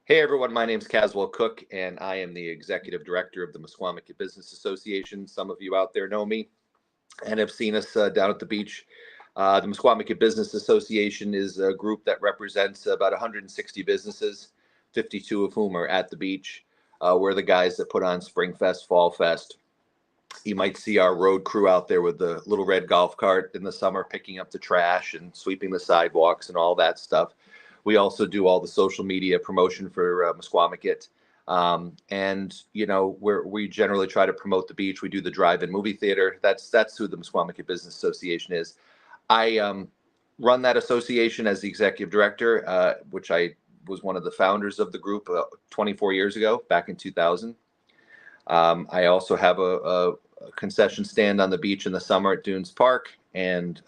Hey everyone, my name's Caswell Cook, and I am the executive director of the Musquamacut Business Association. Some of you out there know me and have seen us down at the beach. The Musquamacut Business Association is a group that represents about 160 businesses, 52 of whom are at the beach. We're the guys that put on Spring Fest, Fall Fest. You might see our road crew out there with the little red golf cart in the summer, picking up the trash and sweeping the sidewalks and all that stuff. We also do all the social media promotion for Musquamacut. We generally try to promote the beach. We do the drive-in movie theater. That's who the Musquamacut Business Association is. I run that association as the executive director, which I was one of the founders of the group 24 years ago, back in 2000. I also have a concession stand on the beach in the summer at Dunes Park, and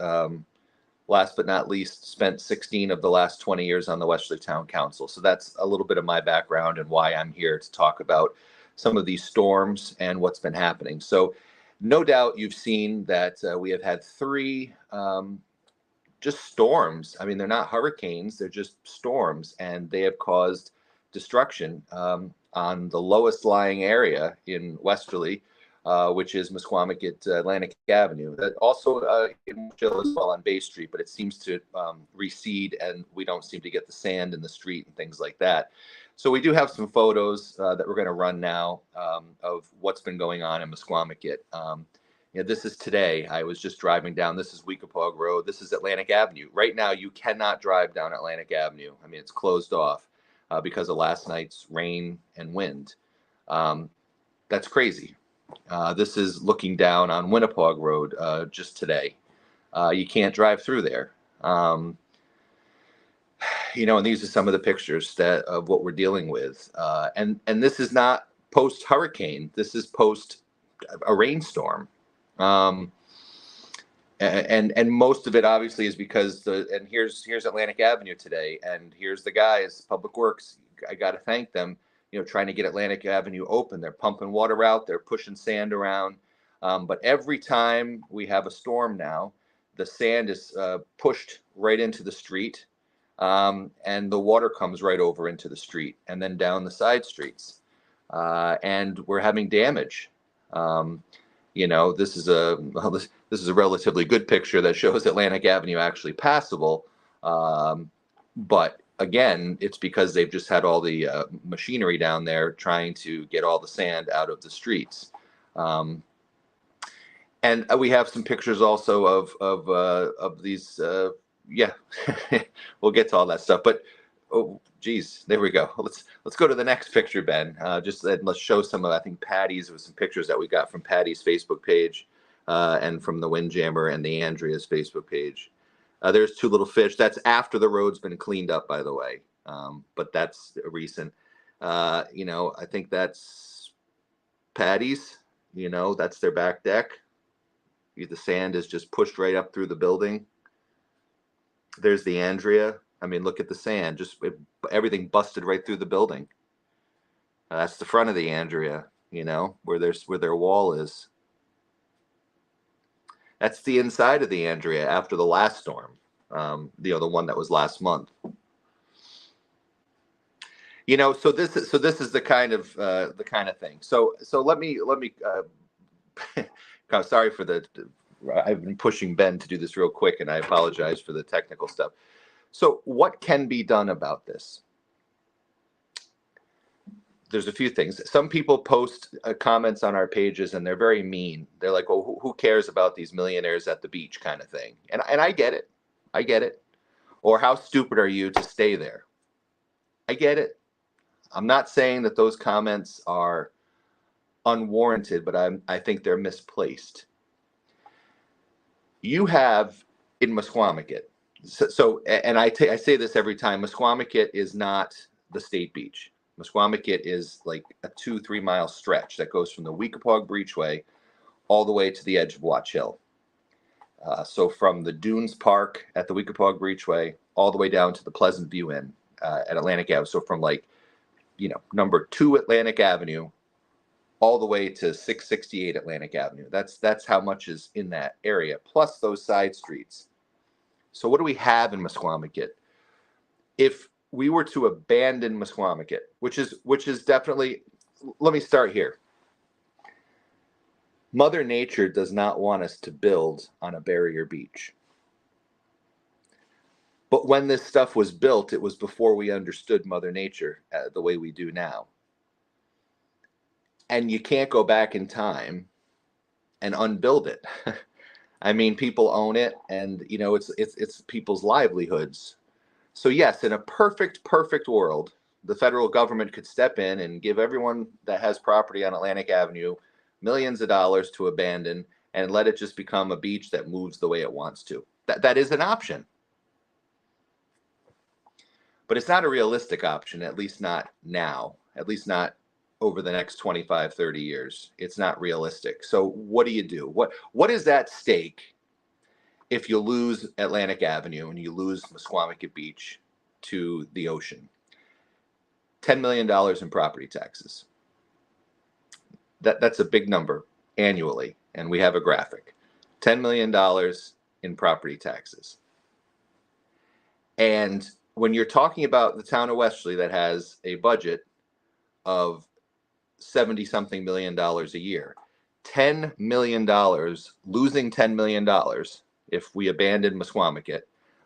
last but not least, spent 16 of the last 20 years on the Westerly Town Council. So that's a little bit of my background and why I'm here to talk about some of these storms and what's been happening. So no doubt you've seen that we have had three just storms. I mean, they're not hurricanes, they're just storms, and they have caused destruction on the lowest lying area in Westerly, which is Musquamacut Atlantic Avenue. That also in Chill as well on Bay Street, but it seems to recede, and we don't seem to get the sand in the street and things like that. So we do have some photos that we're going to run now of what's been going on in Musquamacut. This is today. I was just driving down. This is Weekapaug Road. This is Atlantic Avenue. Right now, you cannot drive down Atlantic Avenue. I mean, it's closed off because of last night's rain and wind. That's crazy. This is looking down on Winnapaug Road just today. You can't drive through there. And these are some of the pictures of what we're dealing with. And this is not post-hurricane. This is post a rainstorm. And most of it obviously is because here's Atlantic Avenue today, and here's the guys, Public Works. I got to thank them, trying to get Atlantic Avenue open. They're pumping water out, they're pushing sand around. But every time we have a storm now, the sand is pushed right into the street, and the water comes right over into the street and then down the side streets. And we're having damage. This is a relatively good picture that shows Atlantic Avenue actually passable. But again, it's because they've just had all the machinery down there trying to get all the sand out of the streets. And we have some pictures also of these. We'll get to all that stuff. But oh, geez, there we go. Let's go to the next picture, Ben. Let's show some of, I think, Patty's with some pictures that we got from Patty's Facebook page and from the Windjammer and the Andrea's Facebook page. There's two little fish. That's after the road's been cleaned up, by the way. But that's recent. I think that's Patty's. That's their back deck. The sand is just pushed right up through the building. There's the Andrea. I mean, look at the sand. Everything busted right through the building. That's the front of the Andrea, where their wall is. That's the inside of the Andrea after the last storm, the one that was last month. So this is the kind of thing. So let me. Sorry for I've been pushing Ben to do this real quick, and I apologize for the technical stuff. So what can be done about this? There's a few things. Some people post comments on our pages, and they're very mean. They're like, "Oh, who cares about these millionaires at the beach?" kind of thing. And I get it. I get it. Or how stupid are you to stay there? I get it. I'm not saying that those comments are unwarranted, but I think they're misplaced. You have in Musquamacut. And I say this every time, Musquamacut is not the state beach. Musquamacut is like a 2-3 mile stretch that goes from the Weekapaug Breachway all the way to the edge of Watch Hill. So from the Dunes Park at the Weekapaug Breachway all the way down to the Pleasant View Inn at Atlantic Avenue. So from number 2 Atlantic Avenue all the way to 668 Atlantic Avenue. That's how much is in that area, plus those side streets. So what do we have in Musquamacut? If we were to abandon Mesquamaket, which is definitely, let me start here. Mother Nature does not want us to build on a barrier beach. But when this stuff was built, it was before we understood Mother Nature the way we do now. And you can't go back in time and unbuild it. I mean, people own it, and you know, it's people's livelihoods. So yes, in a perfect world, the federal government could step in and give everyone that has property on Atlantic Avenue millions of dollars to abandon and let it just become a beach that moves the way it wants to. That is an option. But it's not a realistic option, at least not now, at least not over the next 25, 30 years. It's not realistic. So what do? What is at stake if you lose Atlantic Avenue and you lose Mesquamaket Beach to the ocean? $10 million in property taxes. That's a big number annually, and we have a graphic. $10 million in property taxes. And when you're talking about the town of Westerly that has a budget of 70 something million dollars a year, $10 million, losing $10 million, if we abandon Mesquamaket,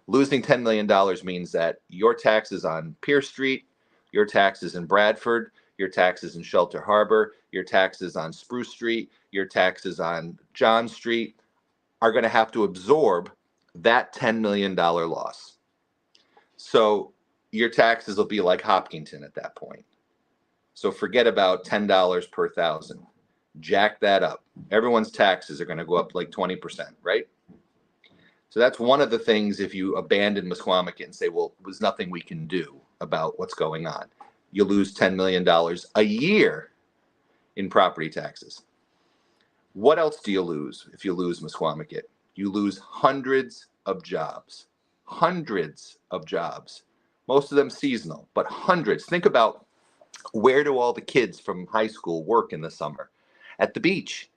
losing $10 million means that your taxes on Pierce Street, your taxes in Bradford, your taxes in Shelter Harbor, your taxes on Spruce Street, your taxes on John Street are going to have to absorb that $10 million loss. So your taxes will be like Hopkinton at that point. So forget about $10 per thousand. Jack that up. Everyone's taxes are going to go up like 20%, right? So that's one of the things if you abandon Mesquamaket and say, well, there's nothing we can do about what's going on. You lose $10 million a year in property taxes. What else do you lose if you lose Mesquamaket? You lose hundreds of jobs. Hundreds of jobs. Most of them seasonal, but hundreds. Think about, where do all the kids from high school work in the summer? At the beach.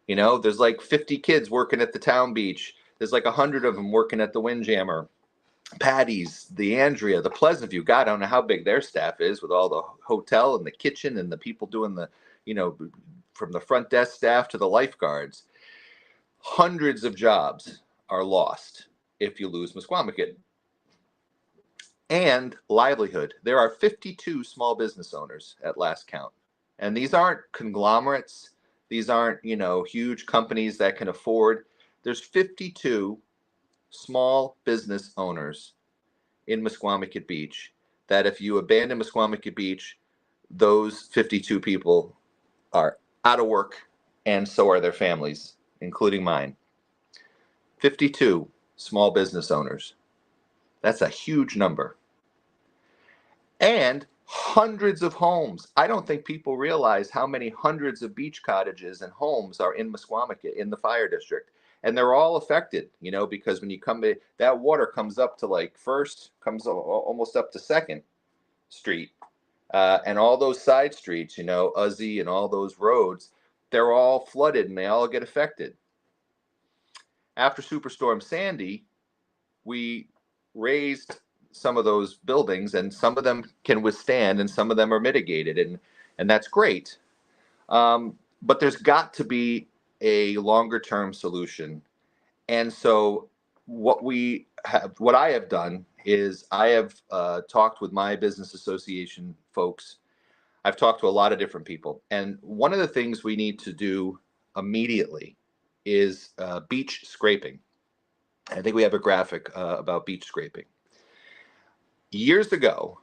You know, there's like 50 kids working at the town beach. There's like 100 of them working at the Windjammer, Patty's, the Andrea, the Pleasant View. God, I don't know how big their staff is with all the hotel and the kitchen and the people doing the, you know, from the front desk staff to the lifeguards. Hundreds of jobs are lost if you lose Mesquamaket. And livelihood. There are 52 small business owners at last count. And these aren't conglomerates. These aren't, you know, huge companies that can afford. There's 52 small business owners in Mesquamaket Beach that if you abandon Mesquamaket Beach, those 52 people are out of work, and so are their families, including mine. 52 small business owners. That's a huge number. And hundreds of homes. I don't think people realize how many hundreds of beach cottages and homes are in Mesquamaket in the fire district. And they're all affected, you know, because when you come to that water comes up to like First, comes almost up to Second Street. And all those side streets, you know, Uzzy and all those roads, they're all flooded and they all get affected. After Superstorm Sandy, we raised some of those buildings, and some of them can withstand and some of them are mitigated, and that's great. But there's got to be a longer term solution. And so what I have done is I have talked with my business association folks. I've talked to a lot of different people, and one of the things we need to do immediately is beach scraping. I think we have a graphic about beach scraping. Years ago,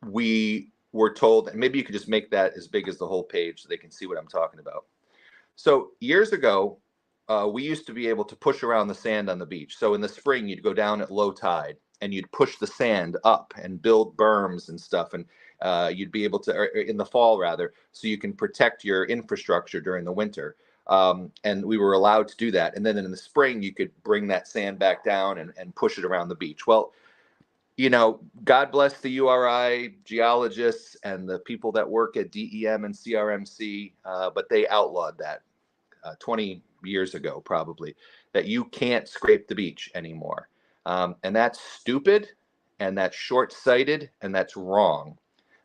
we were told, and maybe you could just make that as big as the whole page so they can see what I'm talking about. So years ago, we used to be able to push around the sand on the beach. So in the spring, you'd go down at low tide and you'd push the sand up and build berms and stuff. And you'd be able to, or in the fall rather, so you can protect your infrastructure during the winter. And we were allowed to do that. And then in the spring, you could bring that sand back down and push it around the beach. Well, you know, God bless the URI geologists and the people that work at DEM and CRMC, but they outlawed that 20 years ago, probably, that you can't scrape the beach anymore. And that's stupid. and that's short-sighted, and that's wrong.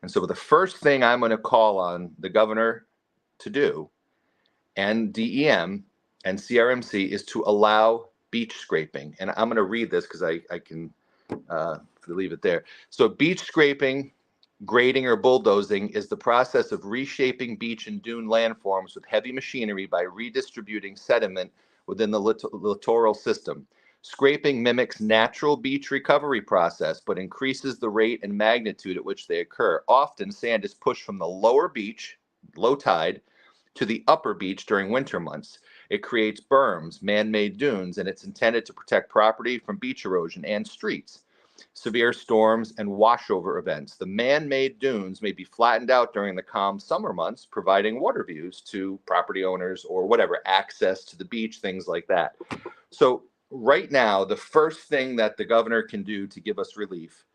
And so the first thing I'm going to call on the governor to do, and DEM and CRMC, is to allow beach scraping. And I'm going to read this because I can leave it there. So beach scraping, grading, or bulldozing is the process of reshaping beach and dune landforms with heavy machinery by redistributing sediment within the littoral system. Scraping mimics natural beach recovery process, but increases the rate and magnitude at which they occur. Often, sand is pushed from the lower beach, low tide, to the upper beach during winter months. It creates berms, man-made dunes, and it's intended to protect property from beach erosion and streets, severe storms, and washover events. The man-made dunes may be flattened out during the calm summer months, providing water views to property owners or whatever, access to the beach, things like that. So right now, the first thing that the governor can do to give us relief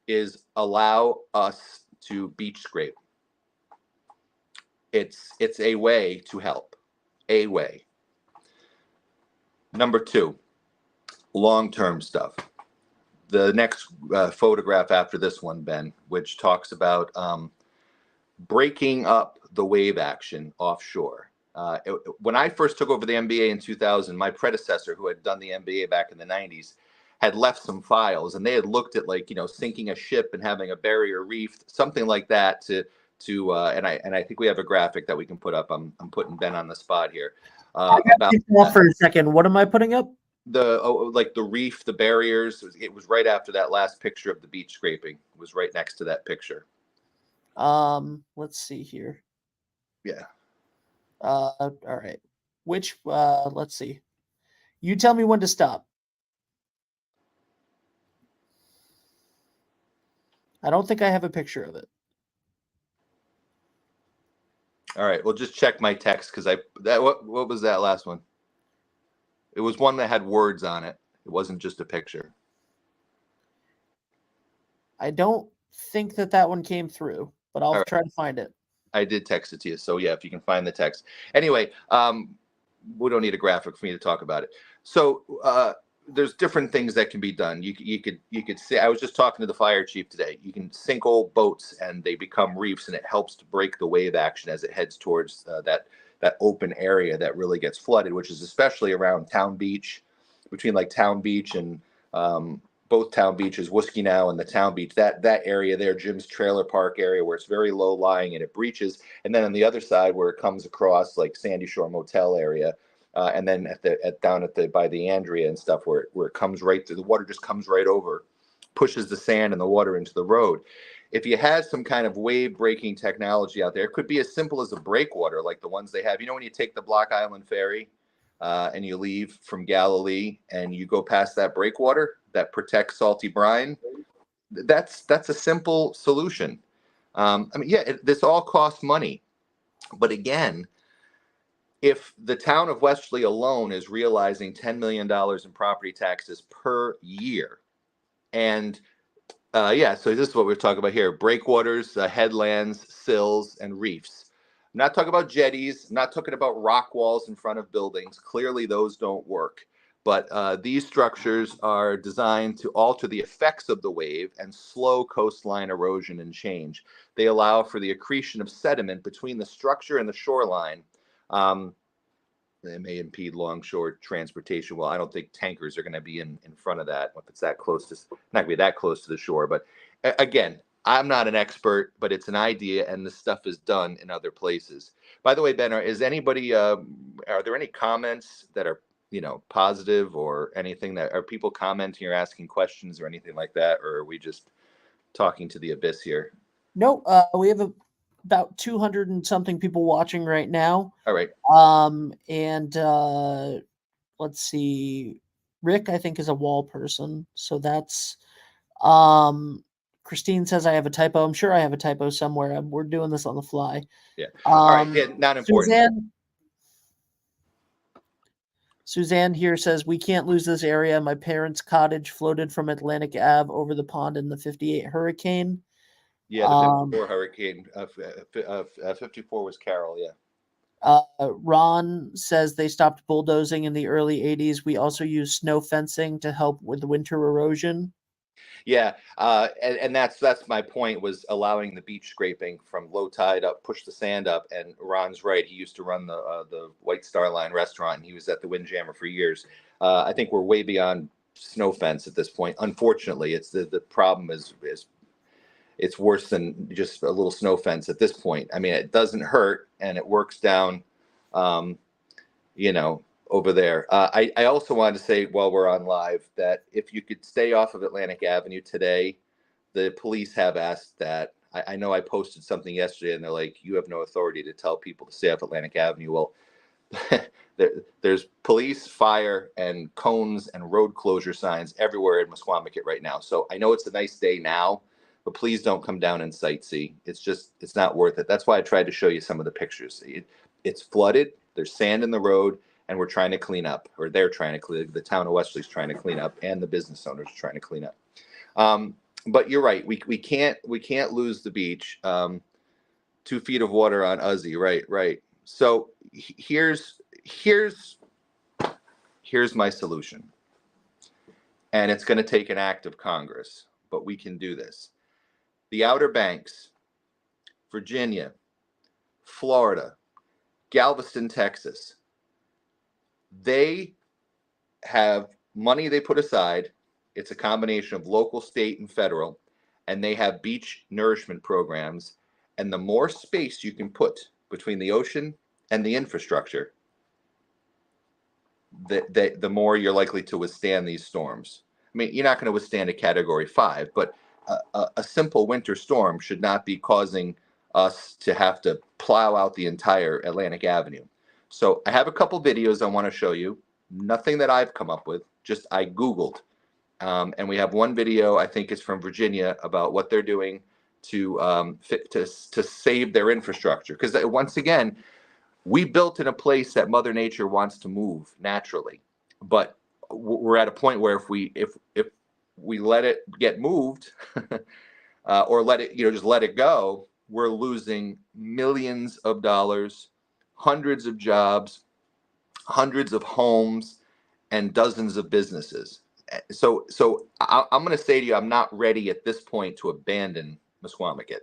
is allow us to beach scrape. It's a way to help, a way. Number two, long-term stuff. The next photograph after this one, Ben, which talks about breaking up the wave action offshore. When I first took over the MBA in 2000, my predecessor, who had done the MBA back in the 90s, had left some files, and they had looked at, like, sinking a ship and having a barrier reef, something like that, and I think we have a graphic that we can put up. I'm putting Ben on the spot here. About off for a second. What am I putting up? Like the reef, the barriers. It was right after that last picture of the beach scraping. It was right next to that picture. Let's see here. Yeah. All right. Let's see. You tell me when to stop. I don't think I have a picture of it. All right. Well, just check my text because what was that last one? It was one that had words on it. It wasn't just a picture. I don't think that one came through, but I'll try to find it. I did text it to you. So yeah, if you can find the text. Anyway, we don't need a graphic for me to talk about it. So there's different things that can be done. You could say, I was just talking to the fire chief today. You can sink old boats and they become reefs, and it helps to break the wave action as it heads towards that open area that really gets flooded, which is especially around Town Beach, between like Town Beach and both Town Beaches, Whiskey Now and the Town Beach, that area there, Jim's Trailer Park area, where it's very low lying and it breaches. And then on the other side where it comes across, like Sandy Shore Motel area, and then down by the Andrea and stuff, where it comes right through, the water just comes right over, pushes the sand and the water into the road. If you had some kind of wave breaking technology out there, it could be as simple as a breakwater, like the ones they have. When you take the Block Island Ferry and you leave from Galilee and you go past that breakwater that protects salty brine, that's a simple solution. This all costs money, but again, if the town of Westerly alone is realizing $10 million in property taxes per year, and so this is what we're talking about here: breakwaters, headlands, sills, and reefs. I'm not talking about jetties. I'm not talking about rock walls in front of buildings. Clearly, those don't work. But these structures are designed to alter the effects of the wave and slow coastline erosion and change. They allow for the accretion of sediment between the structure and the shoreline. They may impede longshore transportation. Well, I don't think tankers are going to be in front of that if it's that close to, not going to be that close to the shore. But again, I'm not an expert, but it's an idea, and this stuff is done in other places. By the way, Ben, are there any comments that are positive, or anything are people commenting or asking questions or anything like that, or are we just talking to the abyss here? No, we have about 200 and something people watching right now. All right. And let's see, Rick, I think, is a wall person, so that's Christine says I have a typo. I'm sure I have a typo somewhere. We're doing this on the fly. Yeah. All right. Yeah, not important. Suzanne here says, we can't lose this area. My parents' cottage floated from Atlantic Ave over the pond in the 58 hurricane. Yeah, the 54 hurricane. 54 was Carol, yeah. Ron says they stopped bulldozing in the early 80s. We also use snow fencing to help with winter erosion. Yeah, and that's my point, was allowing the beach scraping from low tide up, push the sand up. And Ron's right. He used to run the White Star Line restaurant, and he was at the Windjammer for years. I think we're way beyond snow fence at this point. Unfortunately, it's the problem is it's worse than just a little snow fence at this point. I mean, it doesn't hurt, and it works down, um, you know, over there. I also wanted to say, while we're on live, that if you could stay off of Atlantic Avenue today, the police have asked that. I know I posted something yesterday, and they're like, "You have no authority to tell people to stay off Atlantic Avenue." Well, there's police, fire, and cones and road closure signs everywhere in Mesquamaket right now. So I know it's a nice day now, but please don't come down and sightsee. It's not worth it. That's why I tried to show you some of the pictures. It's flooded. There's sand in the road, and we're trying to clean up, or they're trying to clean. The town of Wesley's trying to clean up, and the business owners are trying to clean up. But you're right. We can't lose the beach. 2 feet of water on Uzzy. Right. So here's my solution, and it's going to take an act of Congress, but we can do this. The Outer Banks, Virginia, Florida, Galveston, Texas, they have money they put aside. It's a combination of local, state, and federal, and they have beach nourishment programs. And the more space you can put between the ocean and the infrastructure, the more you're likely to withstand these storms. I mean, you're not going to withstand a Category 5, but a simple winter storm should not be causing us to have to plow out the entire Atlantic Avenue. So I have a couple videos I want to show you. Nothing that I've come up with, just I Googled. And we have one video, I think it's from Virginia, about what they're doing to save their infrastructure. Because once again, we built in a place that Mother Nature wants to move naturally, but we're at a point where if we let it get moved, or let it, just let it go, we're losing millions of dollars, hundreds of jobs, hundreds of homes, and dozens of businesses. So I'm going to say to you, I'm not ready at this point to abandon Mesquamaket.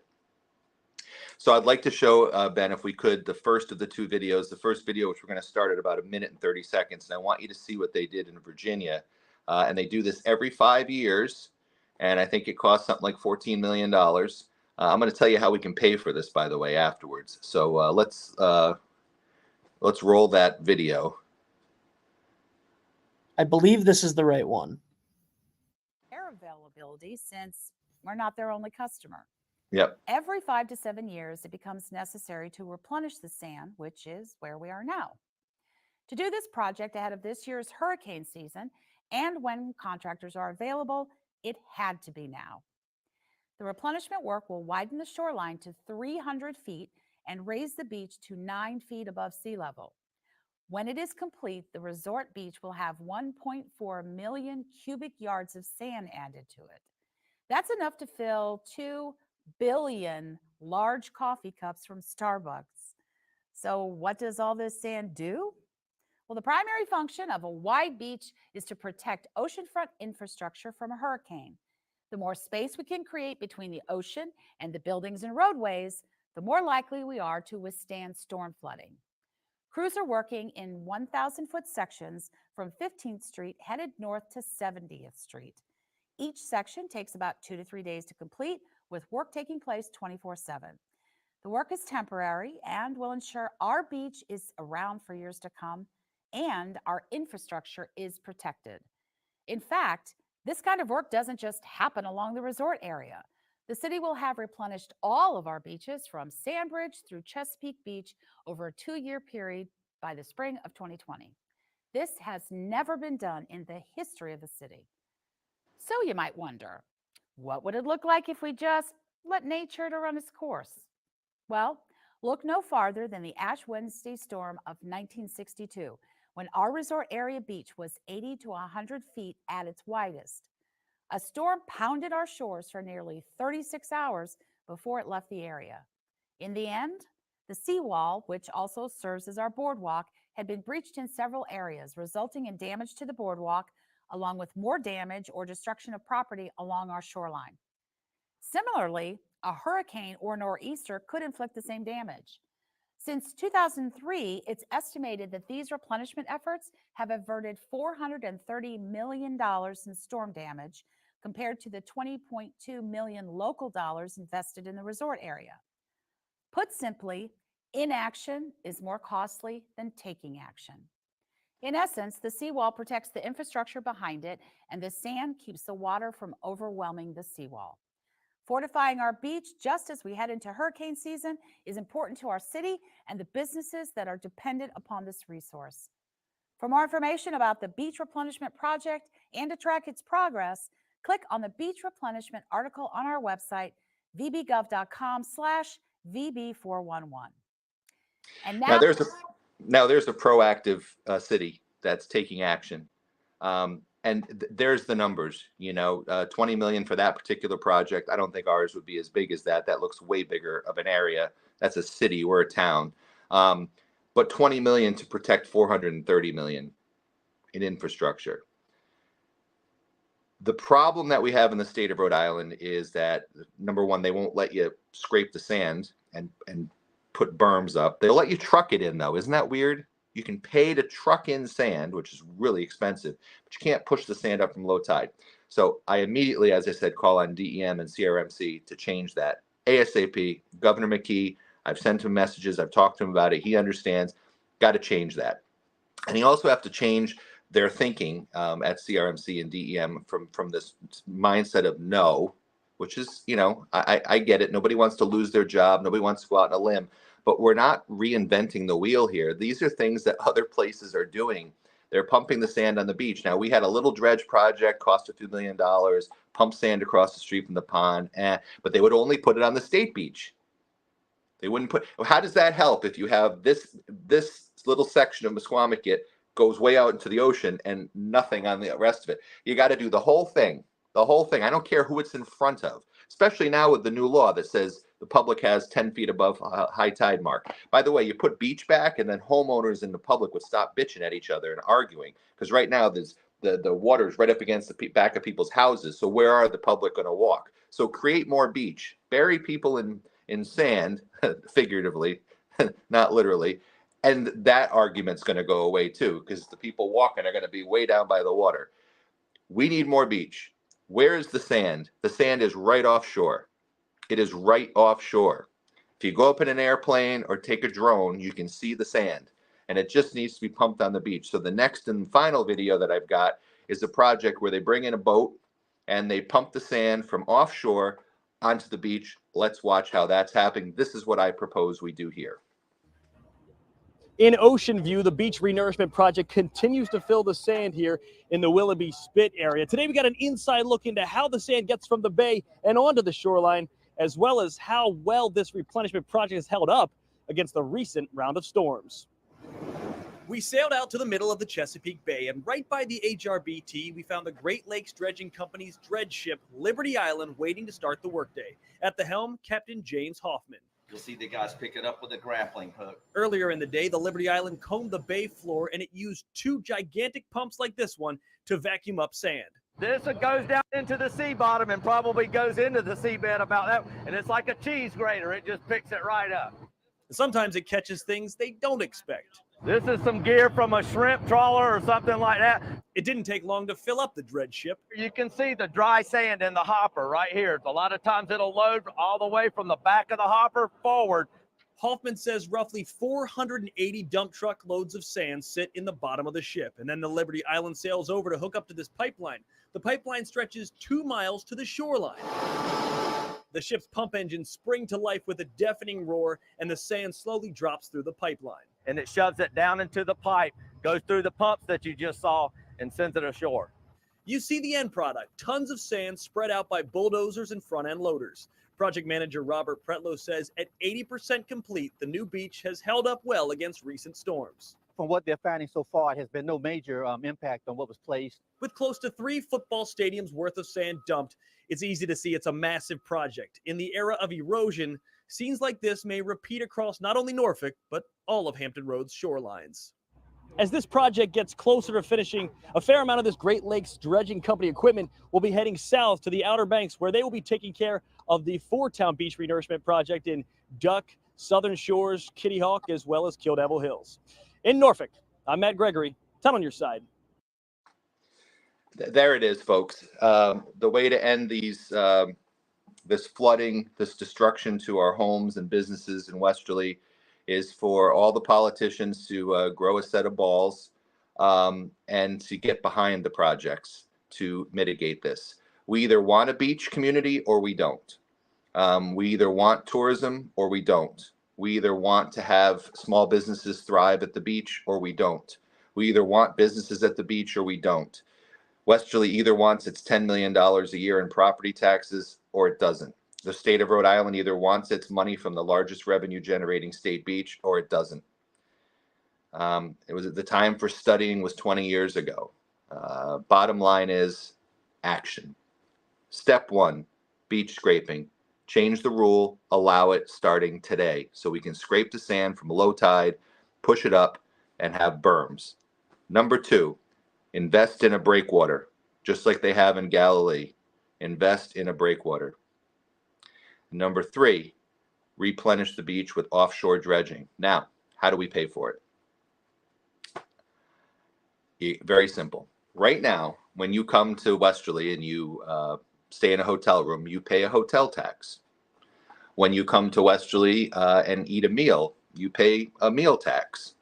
So I'd like to show, Ben, if we could, the first of the two videos. The first video, which we're going to start at about 1 minute and 30 seconds. And I want you to see what they did in Virginia. And they do this every 5 years. And I think it costs something like $14 million. I'm going to tell you how we can pay for this, by the way, afterwards. So let's roll that video. I believe this is the right one. Air availability, since we're not their only customer. Yep. Every 5 to 7 years, it becomes necessary to replenish the sand, which is where we are now. To do this project ahead of this year's hurricane season and when contractors are available, it had to be now. The replenishment work will widen the shoreline to 300 feet and raise the beach to 9 feet above sea level. When it is complete, the resort beach will have 1.4 million cubic yards of sand added to it. That's enough to fill 2 billion large coffee cups from Starbucks. So what does all this sand do? Well, the primary function of a wide beach is to protect oceanfront infrastructure from a hurricane. The more space we can create between the ocean and the buildings and roadways, the more likely we are to withstand storm flooding. Crews are working in 1,000-foot sections from 15th Street headed north to 70th Street. Each section takes about 2 to 3 days to complete, with work taking place 24/7. The work is temporary and will ensure our beach is around for years to come and our infrastructure is protected. In fact, this kind of work doesn't just happen along the resort area. The city will have replenished all of our beaches from Sandbridge through Chesapeake Beach over a 2-year period by the spring of 2020. This has never been done in the history of the city. So you might wonder, what would it look like if we just let nature to run its course? Well, look no farther than the Ash Wednesday storm of 1962, when our resort area beach was 80 to 100 feet at its widest. A storm pounded our shores for nearly 36 hours before it left the area. In the end, the seawall, which also serves as our boardwalk, had been breached in several areas, resulting in damage to the boardwalk, along with more damage or destruction of property along our shoreline. Similarly, a hurricane or nor'easter could inflict the same damage. Since 2003, it's estimated that these replenishment efforts have averted $430 million in storm damage compared to the $20.2 million local dollars invested in the resort area. Put simply, inaction is more costly than taking action. In essence, the seawall protects the infrastructure behind it, and the sand keeps the water from overwhelming the seawall. Fortifying our beach just as we head into hurricane season is important to our city and the businesses that are dependent upon this resource. For more information about the Beach Replenishment Project and to track its progress, click on the Beach Replenishment article on our website, vbgov.com/VB411. And Now there's a proactive city that's taking action. There's the numbers, 20 million for that particular project. I don't think ours would be as big as that. That looks way bigger of an area. That's a city or a town. But 20 million to protect 430 million in infrastructure. The problem that we have in the state of Rhode Island is that, number one, they won't let you scrape the sand and put berms up. They'll let you truck it in, though. Isn't that weird? You can pay to truck in sand, which is really expensive, but you can't push the sand up from low tide. So I immediately, as I said, call on DEM and CRMC to change that ASAP. Governor McKee, I've sent him messages. I've talked to him about it. He understands. Got to change that. And you also have to change their thinking at CRMC and DEM from this mindset of no, which is, I get it. Nobody wants to lose their job. Nobody wants to go out on a limb. But we're not reinventing the wheel here. These are things that other places are doing. They're pumping the sand on the beach. Now, we had a little dredge project, cost a few $2 million, pump sand across the street from the pond, but they would only put it on the state beach. They wouldn't put. How does that help if you have this little section of Misquamicut goes way out into the ocean and nothing on the rest of it? You got to do the whole thing. The whole thing. I don't care who it's in front of, especially now with the new law that says the public has 10 feet above high tide mark. By the way, you put beach back and then homeowners and the public would stop bitching at each other and arguing, because right now there's the water is right up against the back of people's houses. So where are the public going to walk? So create more beach, bury people in sand, figuratively, not literally. And that argument's going to go away too, because the people walking are going to be way down by the water. We need more beach. Where is the sand? The sand is right offshore. It is right offshore. If you go up in an airplane or take a drone, you can see the sand, and it just needs to be pumped on the beach. So the next and final video that I've got is a project where they bring in a boat and they pump the sand from offshore onto the beach. Let's watch how that's happening. This is what I propose we do here. In Ocean View, the Beach Renourishment Project continues to fill the sand here in the Willoughby Spit area. Today, we got an inside look into how the sand gets from the bay and onto the shoreline, as well as how well this replenishment project has held up against the recent round of storms. We sailed out to the middle of the Chesapeake Bay, and right by the HRBT, we found the Great Lakes Dredging Company's dredge ship, Liberty Island, waiting to start the workday. At the helm, Captain James Hoffman. You'll see the guys pick it up with a grappling hook. Earlier in the day, the Liberty Island combed the bay floor, and it used two gigantic pumps like this one to vacuum up sand. This goes down into the sea bottom and probably goes into the seabed about that, and it's like a cheese grater. It just picks it right up. Sometimes it catches things they don't expect. This is some gear from a shrimp trawler or something like that. It didn't take long to fill up the dredge ship. You can see the dry sand in the hopper right here. A lot of times it'll load all the way from the back of the hopper forward. Hoffman says roughly 480 dump truck loads of sand sit in the bottom of the ship, and then the Liberty Island sails over to hook up to this pipeline. The pipeline stretches 2 miles to the shoreline. The ship's pump engines spring to life with a deafening roar, and the sand slowly drops through the pipeline. And it shoves it down into the pipe, goes through the pumps that you just saw, and sends it ashore. You see the end product, tons of sand spread out by bulldozers and front-end loaders. Project manager Robert Pretlow says at 80% complete, the new beach has held up well against recent storms. From what they're finding so far, it has been no major impact on what was placed. With close to 3 football stadiums worth of sand dumped, it's easy to see it's a massive project. In the era of erosion, scenes like this may repeat across not only Norfolk, but all of Hampton Road's shorelines. As this project gets closer to finishing, a fair amount of this Great Lakes Dredging Company equipment will be heading south to the Outer Banks, where they will be taking care of the Four-Town Beach Renourishment Project in Duck, Southern Shores, Kitty Hawk, as well as Kill Devil Hills. In Norfolk, I'm Matt Gregory. 10 on your side. There it is, folks. The way to end this flooding, this destruction to our homes and businesses in Westerly is for all the politicians to grow a set of balls and to get behind the projects to mitigate this. We either want a beach community or we don't. We either want tourism or we don't. We either want to have small businesses thrive at the beach or we don't. We either want businesses at the beach or we don't. Westerly either wants its $10 million a year in property taxes or it doesn't. The state of Rhode Island either wants its money from the largest revenue generating state beach or it doesn't. It was the time for studying was 20 years ago. Bottom line is action. Step one, beach scraping. Change the rule, allow it starting today so we can scrape the sand from low tide, push it up, and have berms. Number two, invest in a breakwater, just like they have in Galilee. Invest in a breakwater. Number three, replenish the beach with offshore dredging. Now, how do we pay for it? Very simple. Right now, when you come to Westerly and you stay in a hotel room, you pay a hotel tax. When you come to Westerly and eat a meal, you pay a meal tax.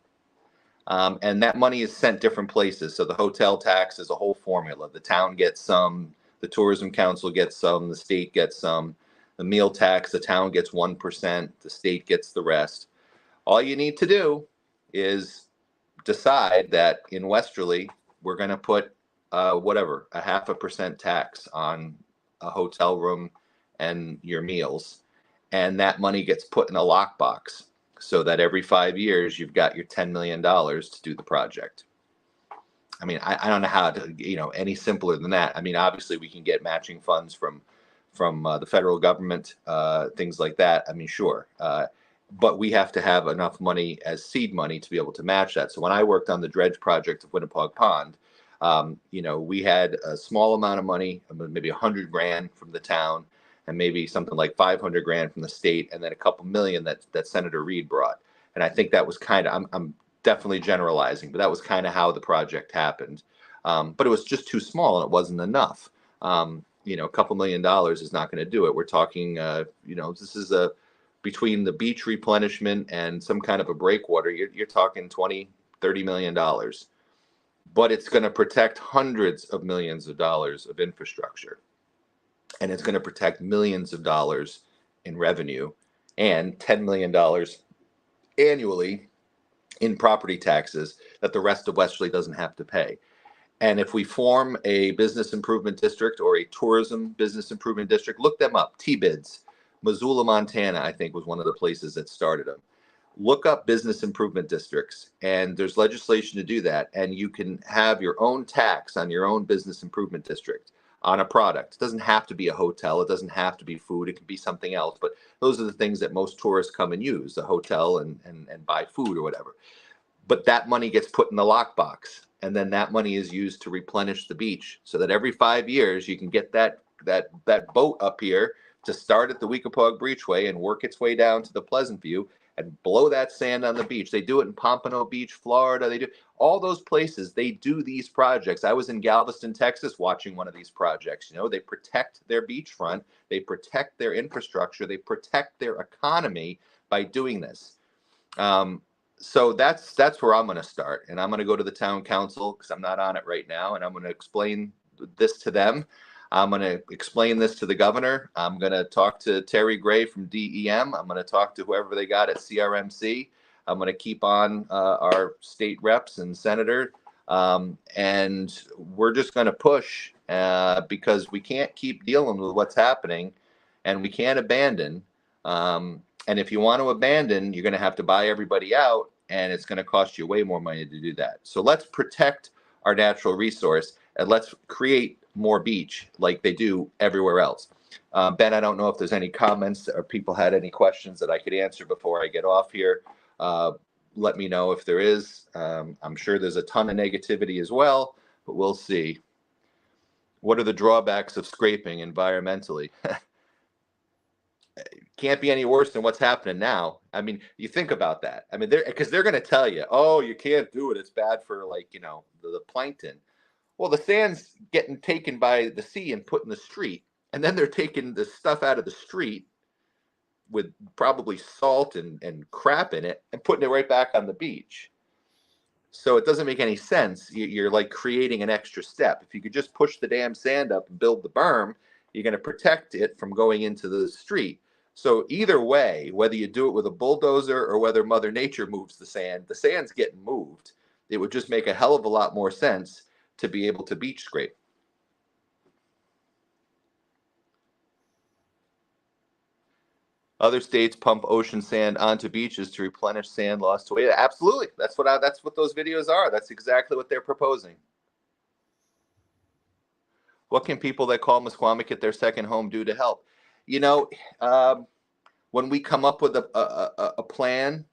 And that money is sent different places. So the hotel tax is a whole formula. The town gets some, the tourism council gets some, the state gets some. The meal tax, the town gets 1%, the state gets the rest. All you need to do is decide that in Westerly, we're going to put whatever, a 0.5% tax on a hotel room and your meals. And that money gets put in a lockbox, so that every 5 years you've got your $10 million to do the project. I mean, I don't know how to, any simpler than that. I mean, obviously we can get matching funds from the federal government, things like that. I mean, sure. But we have to have enough money as seed money to be able to match that. So when I worked on the dredge project of Winnapaug Pond, we had a small amount of money, maybe $100,000 from the town, and maybe something like $500,000 from the state, and then a couple million that Senator Reed brought. And I think that was kind of, I'm definitely generalizing, but that was kind of how the project happened. But it was just too small and it wasn't enough. A couple $1 million is not going to do it. We're talking, this is between the beach replenishment and some kind of a breakwater, you're talking $20-30 million. But it's going to protect hundreds of millions of dollars of infrastructure. And it's going to protect millions of dollars in revenue and $10 million annually in property taxes that the rest of Westerly doesn't have to pay. And if we form a business improvement district or a tourism business improvement district, look them up, TBIDs. Missoula, Montana, I think, was one of the places that started them. Look up business improvement districts, and there's legislation to do that. And you can have your own tax on your own business improvement district on a product. It doesn't have to be a hotel. It doesn't have to be food. It could be something else. But those are the things that most tourists come and use, the hotel and buy food or whatever. But that money gets put in the lockbox. And then that money is used to replenish the beach so that every 5 years you can get that boat up here to start at the Weekapaug Beachway and work its way down to the Pleasant View and blow that sand on the beach. They do it in Pompano Beach, Florida. They do all those places. They do these projects. I was in Galveston, Texas, watching one of these projects. They protect their beachfront. They protect their infrastructure. They protect their economy by doing this. So that's where I'm going to start. And I'm going to go to the town council because I'm not on it right now. And I'm going to explain this to them. I'm going to explain this to the governor. I'm going to talk to Terry Gray from DEM. I'm going to talk to whoever they got at CRMC. I'm going to keep on our state reps and senator. And we're just going to push because we can't keep dealing with what's happening and we can't abandon. And if you want to abandon, you're going to have to buy everybody out and it's going to cost you way more money to do that. So let's protect our natural resource and let's create more beach like they do everywhere else. Ben, I don't know if there's any comments or people had any questions that I could answer before I get off here. let me know if there is. I'm sure there's a ton of negativity as well, but we'll see. What are the drawbacks of scraping environmentally? Can't be any worse than what's happening now. I mean, you think about that. I mean, they're going to tell you, oh, you can't do it. It's bad for, like, you know, the plankton. Well, the sand's getting taken by the sea and put in the street, and then they're taking the stuff out of the street with probably salt and crap in it and putting it right back on the beach. So it doesn't make any sense. You're like creating an extra step. If you could just push the damn sand up and build the berm, you're going to protect it from going into the street. So either way, whether you do it with a bulldozer or whether Mother Nature moves the sand's getting moved. It would just make a hell of a lot more sense to be able to beach scrape. Other states pump ocean sand onto beaches to replenish sand lost to weight. Absolutely, that's what those videos are. That's exactly what they're proposing. What can people that call Mesquamaket their second home do to help? You know, when we come up with a plan,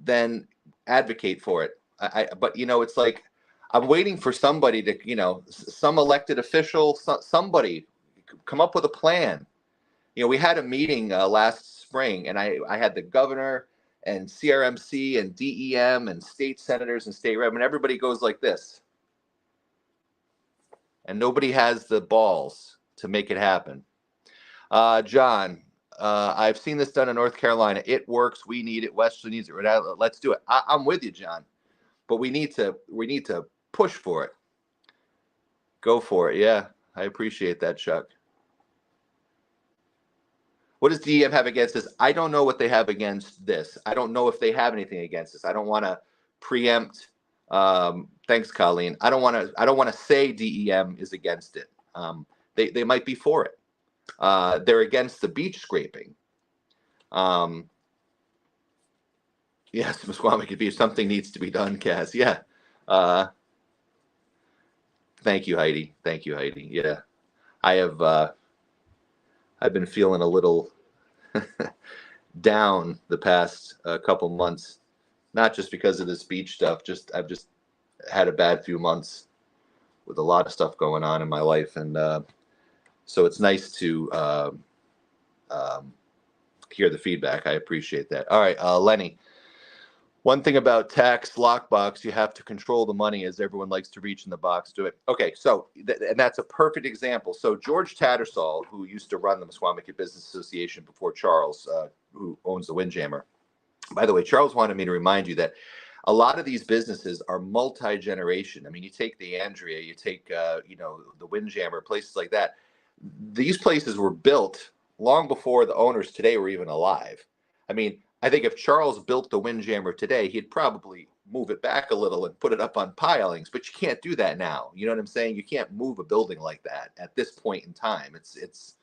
then advocate for it. But you know, it's like I'm waiting for somebody to, you know, some elected official, somebody come up with a plan. You know, we had a meeting last spring, and I had the governor and CRMC and DEM and state senators and state rep, and everybody goes like this. And nobody has the balls to make it happen. John, I've seen this done in North Carolina. It works. We need it. Wesley needs it. Let's do it. I'm with you, John. But we need to push for it. Go for it. Yeah, I appreciate that, Chuck. What does DEM have against this? I don't know what they have against this. I don't know if they have anything against this. I don't want to preempt. Thanks, Colleen. I don't want to say DEM is against it. They might be for it. They're against the beach scraping. Yes, Mesquamaket Beach. Something needs to be done, Cass. Yeah. Thank you, Heidi. Thank you, Heidi. Yeah, I have. I've been feeling a little down the past couple months, not just because of this beach stuff. I've just had a bad few months with a lot of stuff going on in my life, and so it's nice to hear the feedback. I appreciate that. All right, Lenny. One thing about tax lockbox, you have to control the money as everyone likes to reach in the box, do it. Okay, so, and that's a perfect example. So George Tattersall, who used to run the Mesquamaket Business Association before Charles, who owns the Windjammer. By the way, Charles wanted me to remind you that a lot of these businesses are multi-generation. I mean, you take the Andrea, you take, you know, the Windjammer, places like that. These places were built long before the owners today were even alive. I mean, I think if Charles built the Windjammer today, he'd probably move it back a little and put it up on pilings, but you can't do that now. You know what I'm saying? You can't move a building like that at this point in time. It's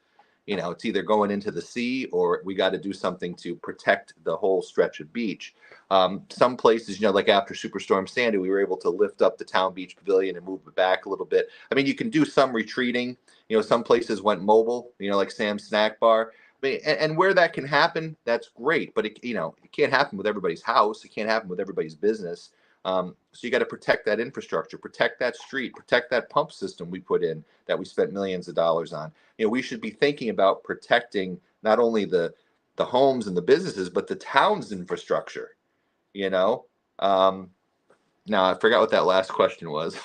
you know, it's either going into the sea or we got to do something to protect the whole stretch of beach. Some places, you know, like after Superstorm Sandy, we were able to lift up the town beach pavilion and move it back a little bit. I mean, you can do some retreating. You know, some places went mobile, you know, like Sam's Snack Bar. I mean, and where that can happen, that's great. But, it, you know, it can't happen with everybody's house. It can't happen with everybody's business. So you got to protect that infrastructure, protect that street, protect that pump system we put in that we spent millions of dollars on. You know, we should be thinking about protecting not only the homes and the businesses, but the town's infrastructure, you know. Now, I forgot what that last question was.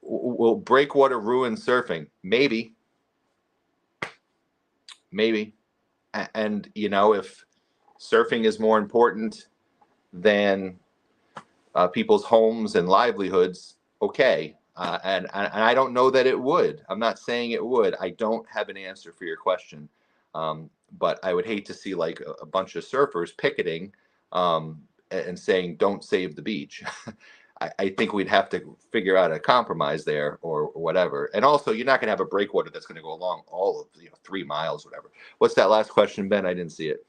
Will breakwater ruin surfing? Maybe. And, you know, if surfing is more important than people's homes and livelihoods, okay. And I don't know that it would. I'm not saying it would. I don't have an answer for your question. But I would hate to see like a bunch of surfers picketing and saying, don't save the beach. I think we'd have to figure out a compromise there or whatever. And also, you're not going to have a breakwater that's going to go along all of 3 miles, whatever. What's that last question, Ben? I didn't see it.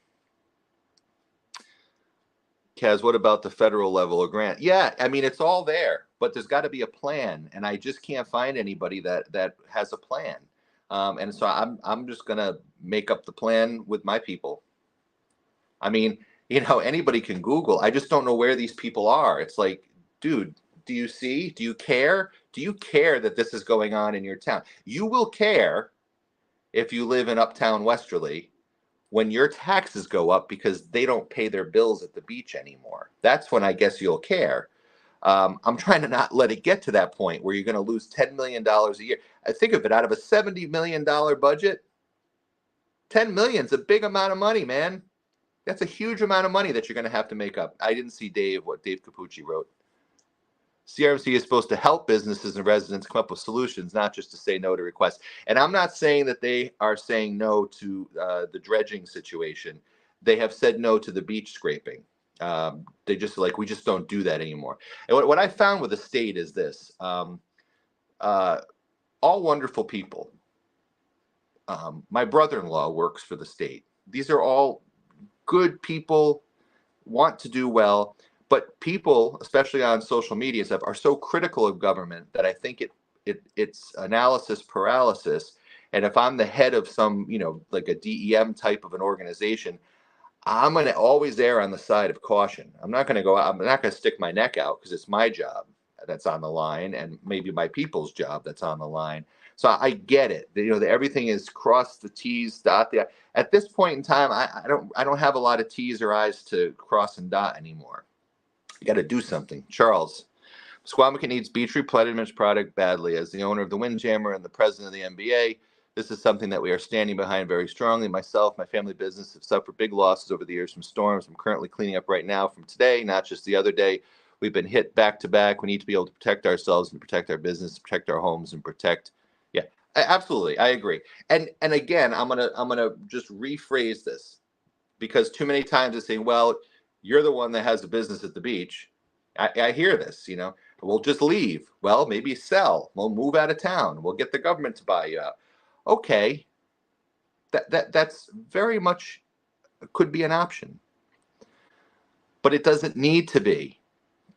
Kaz, what about the federal level or grant? Yeah, I mean, it's all there, but there's got to be a plan, and I just can't find anybody that has a plan. And so I'm just going to make up the plan with my people. I mean, Anybody can Google. I just don't know where these people are. It's like, dude, do you see? Do you care? Do you care that this is going on in your town? You will care if you live in Uptown Westerly when your taxes go up because they don't pay their bills at the beach anymore. That's when I guess you'll care. I'm trying to not let it get to that point where you're going to lose $10 million a year. I think of it, out of a $70 million budget, $10 million is a big amount of money, man. That's a huge amount of money that you're going to have to make up. I didn't see what Dave Capucci wrote. CRMC is supposed to help businesses and residents come up with solutions, not just to say no to requests. And I'm not saying that they are saying no to the dredging situation. They have said no to the beach scraping. They just we just don't do that anymore. And what I found with the state is this: all wonderful people. My brother-in-law works for the state. These are all good people, want to do well, but people, especially on social media stuff, are so critical of government that I think it's analysis paralysis. And if I'm the head of some, like a DEM type of an organization, I'm going to always err on the side of caution. I'm not going to stick my neck out because it's my job that's on the line and maybe my people's job that's on the line. So I get it. Everything is cross the T's, dot the I. At this point in time, I don't have a lot of T's or I's to cross and dot anymore. You got to do something. Charles, Squamish needs beach replenishment product badly. As the owner of the Windjammer and the president of the NBA, this is something that we are standing behind very strongly. Myself, my family business have suffered big losses over the years from storms. I'm currently cleaning up right now from today, not just the other day. We've been hit back to back. We need to be able to protect ourselves and protect our business, protect our homes, and protect. Yeah, absolutely, I agree. And again, I'm gonna just rephrase this because too many times they say, "Well, you're the one that has a business at the beach." I hear this, We'll just leave. Well, maybe sell. We'll move out of town. We'll get the government to buy you out. Okay, that's very much could be an option, but it doesn't need to be,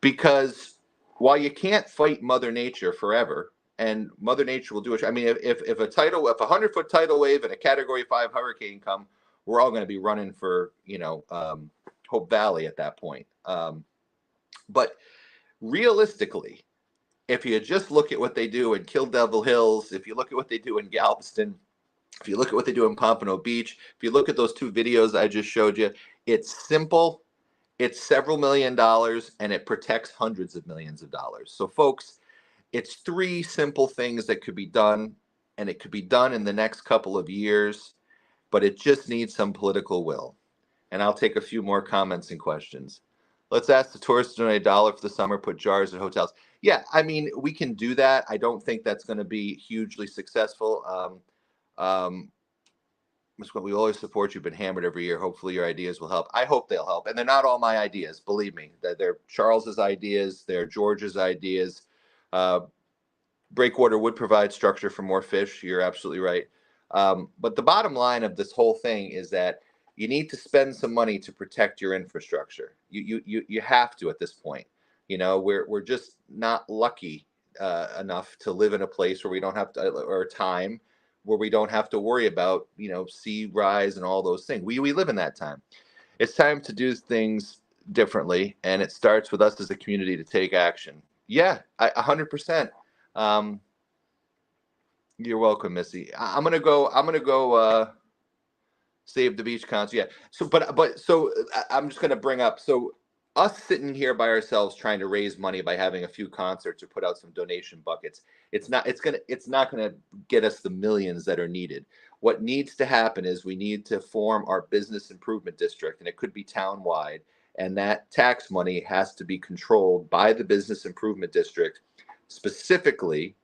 because while you can't fight Mother Nature forever, and Mother Nature will do it. I mean, if a 100-foot tidal wave and a Category 5 hurricane come, we're all going to be running for Hope Valley at that point. But realistically, if you just look at what they do in Kill Devil Hills, if you look at what they do in Galveston, if you look at what they do in Pompano Beach, if you look at those 2 videos I just showed you, it's simple, it's several $1 million, and it protects hundreds of millions of dollars. So folks, it's 3 simple things that could be done, and it could be done in the next couple of years, but it just needs some political will. And I'll take a few more comments and questions. Let's ask the tourists to donate $1 for the summer, put jars at hotels. Yeah, I mean, we can do that. I don't think that's going to be hugely successful. We always support you. Been hammered every year. Hopefully your ideas will help. I hope they'll help. And they're not all my ideas, believe me. They're Charles's ideas. They're George's ideas. Breakwater would provide structure for more fish. You're absolutely right. But the bottom line of this whole thing is that you need to spend some money to protect your infrastructure. You have to at this point. We're just not lucky enough to live in a place where we don't have to, or time where we don't have to worry about, sea rise and all those things. We live in that time. It's time to do things differently, and it starts with us as a community to take action. Yeah, 100%. You're welcome, Missy. I'm gonna go Save the Beach concert. Yeah. So I'm just gonna bring up, so us sitting here by ourselves trying to raise money by having a few concerts or put out some donation buckets, it's not gonna get us the millions that are needed. What needs to happen is we need to form our business improvement district, and it could be town-wide, and that tax money has to be controlled by the business improvement district specifically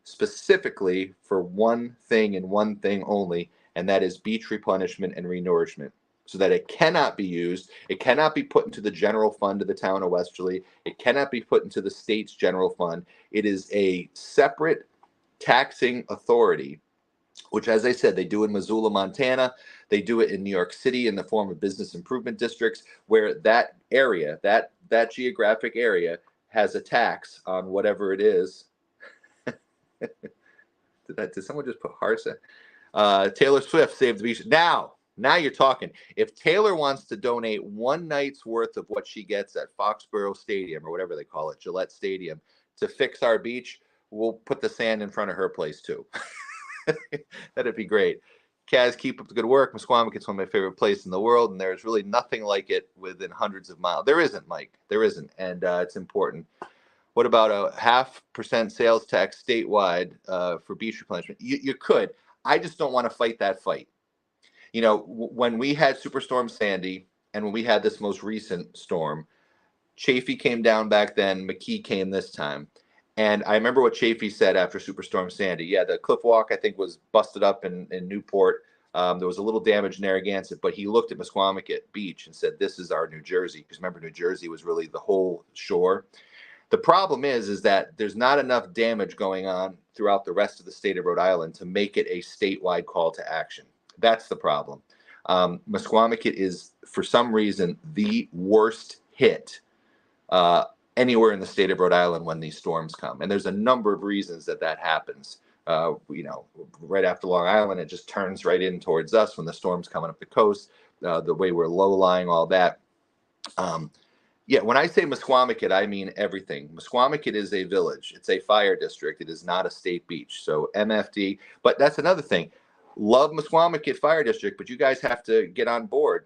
for one thing and one thing only, and that is beach replenishment and renourishment, so that it cannot be used. It cannot be put into the general fund of the town of Westerly. It cannot be put into the state's general fund. It is a separate taxing authority, which, as I said, they do in Missoula, Montana. They do it in New York City in the form of business improvement districts, where that area, that geographic area, has a tax on whatever it is. Did someone just put hearts in? Taylor Swift, Save the Beach. Now Now you're talking. If Taylor wants to donate one night's worth of what she gets at Foxborough Stadium, or whatever they call it, Gillette Stadium, to fix our beach, we'll put the sand in front of her place too. That'd be great. Kaz, keep up the good work. Misquamicut, it's one of my favorite places in the world, and there's really nothing like it within hundreds of miles. There isn't, Mike. There isn't, and it's important. What about a 0.5% sales tax statewide for beach replenishment? You could. I just don't want to fight that fight. You know, when we had Superstorm Sandy and when we had this most recent storm, Chafee came down back then. McKee came this time. And I remember what Chafee said after Superstorm Sandy. Yeah, the cliff walk, I think, was busted up in Newport. There was a little damage in Narragansett, but he looked at Misquamicut Beach and said, this is our New Jersey. Because remember, New Jersey was really the whole shore. The problem is that there's not enough damage going on throughout the rest of the state of Rhode Island to make it a statewide call to action. That's the problem. Misquamicut is, for some reason, the worst hit anywhere in the state of Rhode Island when these storms come. And there's a number of reasons that happens. You know, right after Long Island, it just turns right in towards us when the storm's coming up the coast, the way we're low-lying, all that. Yeah, when I say Misquamicut, I mean everything. Misquamicut is a village. It's a fire district. It is not a state beach. So MFD, but that's another thing. Love Misquamicut Fire District, but you guys have to get on board.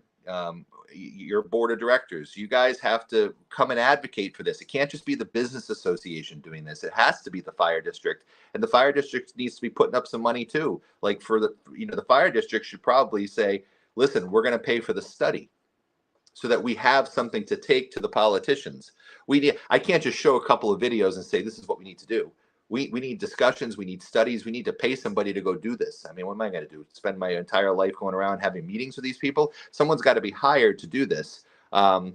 Your board of directors, you guys have to come and advocate for this. It can't just be the business association doing this. It has to be the fire district, and the fire district needs to be putting up some money too. Like for the, you know, the fire district should probably say, listen, we're going to pay for the study so that we have something to take to the politicians. I can't just show a couple of videos and say, this is what we need to do. We need discussions, we need studies, we need to pay somebody to go do this. I mean, what am I going to do? Spend my entire life going around having meetings with these people? Someone's got to be hired to do this. Yeah,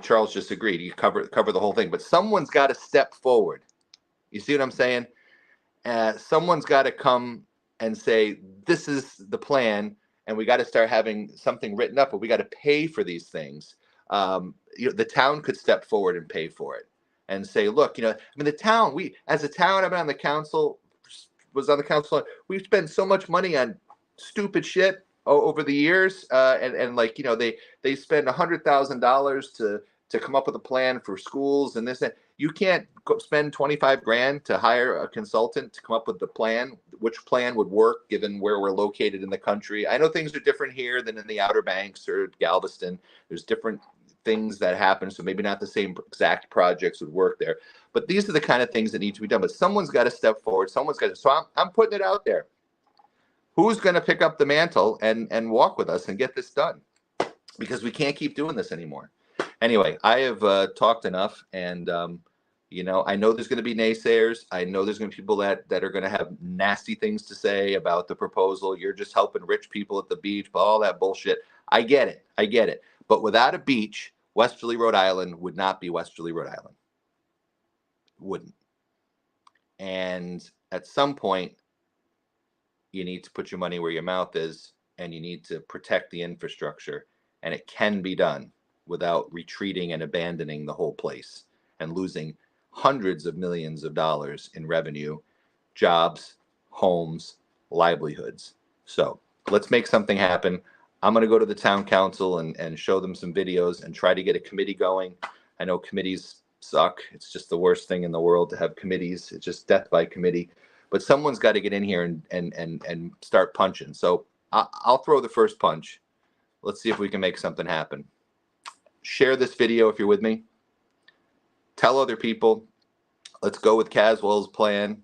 Charles just agreed. You cover the whole thing, but someone's got to step forward. You see what I'm saying? Someone's got to come and say, this is the plan, and we got to start having something written up, but we got to pay for these things. You know, the town could step forward and pay for it and say, look, you know, I mean, the town, as a town, I've been on the council, we spend so much money on stupid shit over the years. And like, you know, they spend $100,000 to come up with a plan for schools and this, and you can't spend 25 grand to hire a consultant to come up with the plan, which plan would work given where we're located in the country. I know things are different here than in the Outer Banks or Galveston. There's different things that happen, so maybe not the same exact projects would work there. But these are the kind of things that need to be done. But someone's got to step forward. Someone's got to. So I'm putting it out there. Who's going to pick up the mantle and walk with us and get this done? Because we can't keep doing this anymore. Anyway, I have talked enough, and you know, I know there's going to be naysayers. I know there's going to be people that are going to have nasty things to say about the proposal. You're just helping rich people at the beach, all that bullshit. I get it. But without a beach, Westerly, Rhode Island would not be Westerly, Rhode Island. Wouldn't. And at some point, you need to put your money where your mouth is, and you need to protect the infrastructure. And it can be done without retreating and abandoning the whole place and losing hundreds of millions of dollars in revenue, jobs, homes, livelihoods. So let's make something happen. I'm going to go to the town council and show them some videos and try to get a committee going. I know committees suck. It's just the worst thing in the world to have committees. It's just death by committee. But someone's got to get in here and start punching. So I'll throw the first punch. Let's see if we can make something happen. Share this video if you're with me. Tell other people. Let's go with Caswell's plan.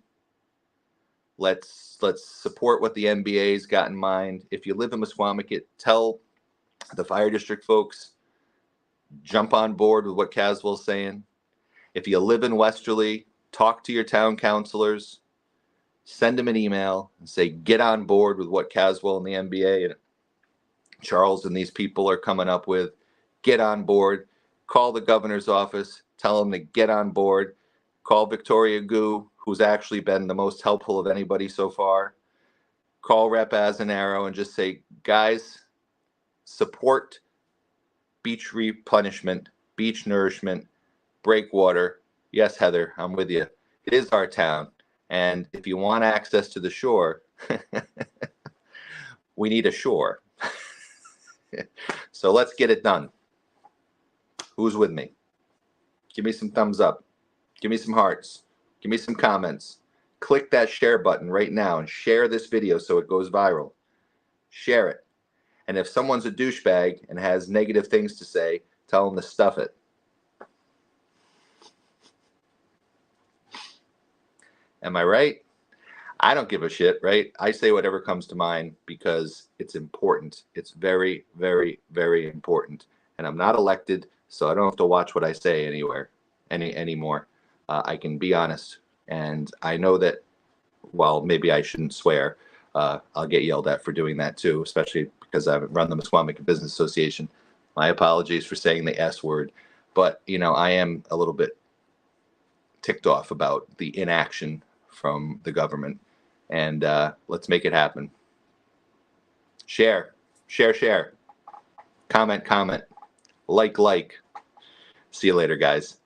Let's support what the MBA's got in mind. If you live in Misquamicut, tell the fire district folks, jump on board with what Caswell's saying. If you live in Westerly, talk to your town councilors, send them an email and say, get on board with what Caswell and the MBA and Charles and these people are coming up with. Get on board. Call the governor's office. Tell them to get on board. Call Victoria Gu, who's actually been the most helpful of anybody so far. Call Rep Azanaro and just say, guys, support beach replenishment, beach nourishment, breakwater. Yes, Heather, I'm with you. It is our town. And if you want access to the shore, We need a shore. So let's get it done. Who's with me? Give me some thumbs up. Give me some hearts. Give me some comments. Click that share button right now and share this video so it goes viral. Share it. And if someone's a douchebag and has negative things to say, tell them to stuff it. Am I right? I don't give a shit, right? I say whatever comes to mind because it's important. It's very, very, very important. And I'm not elected, so I don't have to watch what I say anymore. I can be honest. And I know that, well, maybe I shouldn't swear. I'll get yelled at for doing that too, especially because I run the Misquamicut Business Association. My apologies for saying the S word. But, you know, I am a little bit ticked off about the inaction from the government. And let's make it happen. Share. Comment. Like. See you later, guys.